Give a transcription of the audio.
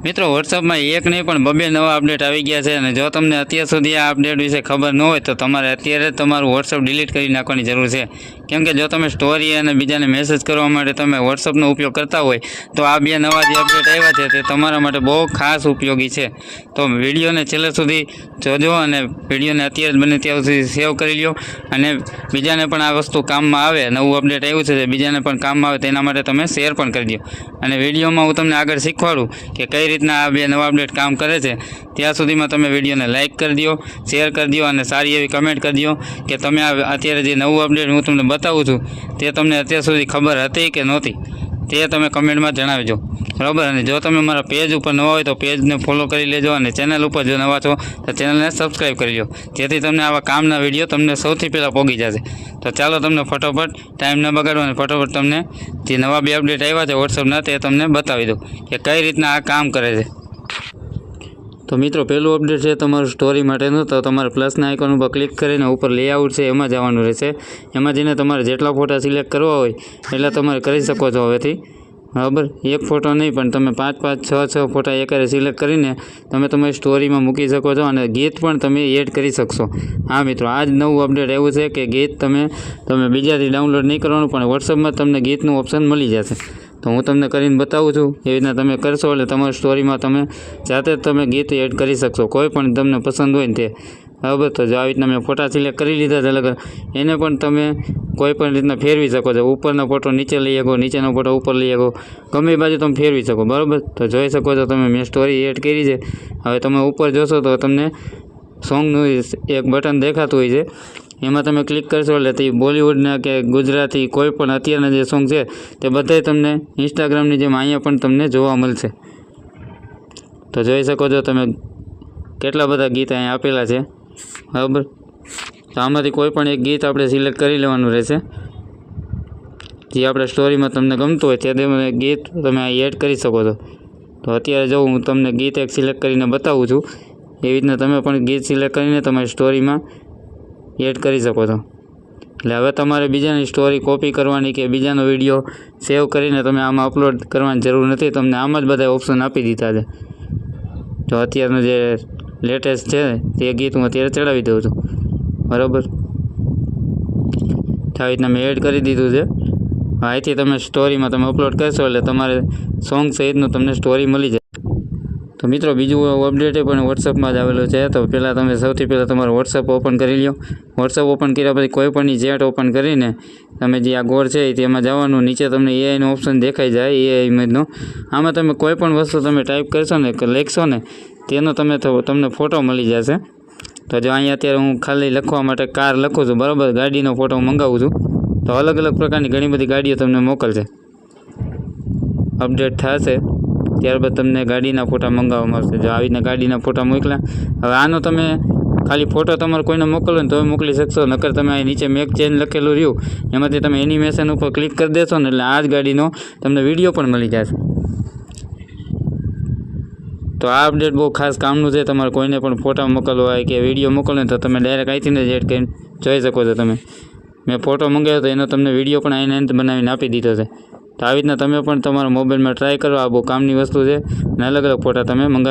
મિત્રો વોટ્સઅપમાં એક નહીં પણ બબે નવા અપડેટ આવી ગયા છે અને જો તમને અત્યાર સુધી આ અપડેટ વિશે ખબર ન હોય તો તમારે અત્યારે તમારું વોટ્સઅપ ડિલીટ કરી નાખવાની જરૂર છે. કેમ કે જો તમે સ્ટોરી અને બીજાને મેસેજ કરવા માટે તમે વોટ્સઅપનો ઉપયોગ કરતા હોય તો આ બે નવા જે અપડેટ આવ્યા છે તે તમારા માટે બહુ ખાસ ઉપયોગી છે. તો વિડીયોને છેલ્લે સુધી જોજો અને વિડીયોને અત્યારે જ બને ત્યાં સુધી સેવ કરી લો અને બીજાને પણ આ વસ્તુ કામમાં આવે. નવું અપડેટ આવ્યું છે તે બીજાને પણ કામમાં આવે તેના માટે તમે શેર પણ કરી દો. અને વિડીયોમાં હું તમને આગળ શીખવાડું કે કઈ રીતના આ બે નવા અપડેટ કામ કરે છે. ત્યાં સુધીમાં તમે વિડીયોને લાઇક કરી દો, શેર કરી દો અને સારી એવી કમેન્ટ કરી દો કે તમે અત્યારે જે નવું અપડેટ હું તમને બતાવું છું તે તમને અત્યાર સુધી ખબર હતી કે નહોતી તે તમે કમેન્ટમાં જણાવજો, બરાબર. અને જો તમે મારા પેજ ઉપર નવા હોય તો પેજને ફોલો કરી લેજો અને ચેનલ ઉપર જો નવા છો તો ચેનલને સબસ્ક્રાઈબ કરી લો, જેથી તમને આવા કામના વિડીયો તમને સૌથી પહેલાં પહોંચી જશે. તો ચાલો તમને ફટોફટ ટાઈમ ન બગાડો અને ફટોફટ તમને જે નવા બે અપડેટ આવ્યા છે વોટ્સઅપના તે તમને બતાવી દઉં કે કઈ રીતના આ કામ કરે છે. તો મિત્રો પહેલું અપડેટ છે તમારું સ્ટોરી માટેનું. તો તમારે પ્લસના આઇકોન ઉપર ક્લિક કરીને ઉપર લેઆઉટ છે એમાં જવાનું રહેશે. એમાં જઈને તમારે જેટલા ફોટા સિલેક્ટ કરવા હોય એટલા તમારે કરી શકો છો હવેથી, બરાબર. એક ફોટો નહીં પણ તમે 5-5, 6-6 ફોટા એકારે સિલેક્ટ કરીને તમે તમારી સ્ટોરીમાં મૂકી શકો છો અને ગીત પણ તમે એડ કરી શકશો. હા મિત્રો, આ જ નવું અપડેટ એવું છે કે ગીત તમે બીજાથી ડાઉનલોડ નહીં કરવાનું પણ વોટ્સઅપમાં તમને ગીતનું ઓપ્શન મળી જશે. તો હું તમને કરીને બતાવું છું એવી રીતના તમે કરશો એટલે તમારી સ્ટોરીમાં તમે જાતે જ તમે ગીત એડ કરી શકશો, કોઈ પણ તમને પસંદ હોય ને તે, બરાબર. તો જો આવી રીતના મેં ફોટા સિલેક્ટ કરી લીધા છે એટલે એને પણ તમે કોઈ પણ રીતના ફેરવી શકો છો. ઉપરનો ફોટો નીચે લઈ શકો, નીચેનો ફોટો ઉપર લઈ શકો, ગમે એ બાજુ તમે ફેરવી શકો, બરાબર. તો જોઈ શકો છો તમે મેં સ્ટોરી એડ કરી છે. હવે તમે ઉપર જોશો તો તમને સોંગનું એક બટન દેખાતું હોય છે, એમાં તમે ક્લિક કરશો એટલે તે બોલિવૂડના કે ગુજરાતી કોઈ પણ અત્યારના જે સોંગ છે તે બધાય તમને ઇન્સ્ટાગ્રામની જેમ અહીંયા પણ તમને જોવા મળશે. તો જોઈ શકો છો તમે કેટલા બધા ગીત અહીંયા આપેલા છે, બરાબર. તો આમાંથી કોઈ પણ એક ગીત આપણે સિલેક્ટ કરી લેવાનું રહેશે જે આપણે સ્ટોરીમાં તમને ગમતું હોય તે ગીત તમે એડ કરી શકો છો. તો અત્યારે જો હું તમને ગીત એક સિલેક્ટ કરીને બતાવું છું એવી રીતના તમે પણ ગીત સિલેક્ટ કરીને તમારી સ્ટોરીમાં એડ કરી શકો છો. એટલે હવે તમારે બીજાની સ્ટોરી કોપી કરવાની કે બીજાનો વિડીયો સેવ કરીને તમે આમાં અપલોડ કરવાની જરૂર નથી. તમને આમાં જ બધા ઓપ્શન આપી દીધા છે. તો અત્યારનું જે લેટેસ્ટ છે તે ગીત હું અત્યારે ચડાવી દઉં છું, બરાબર. આવી રીતના મેં એડ કરી દીધું છે. અહીંથી તમે સ્ટોરીમાં તમે અપલોડ કરશો એટલે તમારે સોંગ સહિતનું તમને સ્ટોરી મળી જાય. તો મિત્રો બીજું અપડેટ પણ વોટ્સઅપમાં જ આવેલું છે. તો પહેલાં તમે સૌથી પહેલાં તમારું વોટ્સઅપ ઓપન કરી લો. વોટ્સઅપ ઓપન કર્યા પછી કોઈ પણની ચેટ ઓપન કરીને તમે જે આ ગોળ છે તેમાં જવાનું. નીચે તમને એઆઈનો ઓપ્શન દેખાઈ જાય, એઆઈ ઇમેજનો. આમાં તમે કોઈ પણ વસ્તુ તમે ટાઈપ કરશો ને કે લખશો ને તેનો તમને ફોટો મળી જશે. તો જો અહીંયા અત્યારે હું ખાલી લખવા માટે કાર લખું છું, બરાબર. ગાડીનો ફોટો હું મંગાવું છું તો અલગ અલગ પ્રકારની ઘણી બધી ગાડીઓ તમને મોકલશે. અપડેટ થશે ત્યારબાદ તમને ગાડીના ફોટા મંગાવવા મળશે. જો આવી રીતના ગાડીના ફોટા મોકલ્યા. હવે આનો તમે ખાલી ફોટો તમારે કોઈને મોકલવો ને તો મોકલી શકશો, નકર તમે અહીં નીચે મેક ચેન્જ લખેલું રહ્યું એમાંથી તમે એનિમેશન ઉપર ક્લિક કરી દેશો ને એટલે આ જ ગાડીનો તમને વિડીયો પણ મળી જશે. તો આ અપડેટ બહુ ખાસ કામનું છે. તમારે કોઈને પણ ફોટા મોકલવા હોય કે વિડીયો મોકલવો હોય તો તમે ડાયરેક્ટ અહીંથી જ એડ કરીને જોઈ શકો છો. તમે મેં ફોટો મંગાવ્યો તો એનો તમને વિડીયો પણ આઈને અંત બનાવીને આપી દીધો છે. તો આવી રીતના તમે પણ તમારા મોબાઈલમાં ટ્રાય કરો. આ બહુ કામની વસ્તુ છે અને અલગ અલગ ફોટા તમે મંગાવી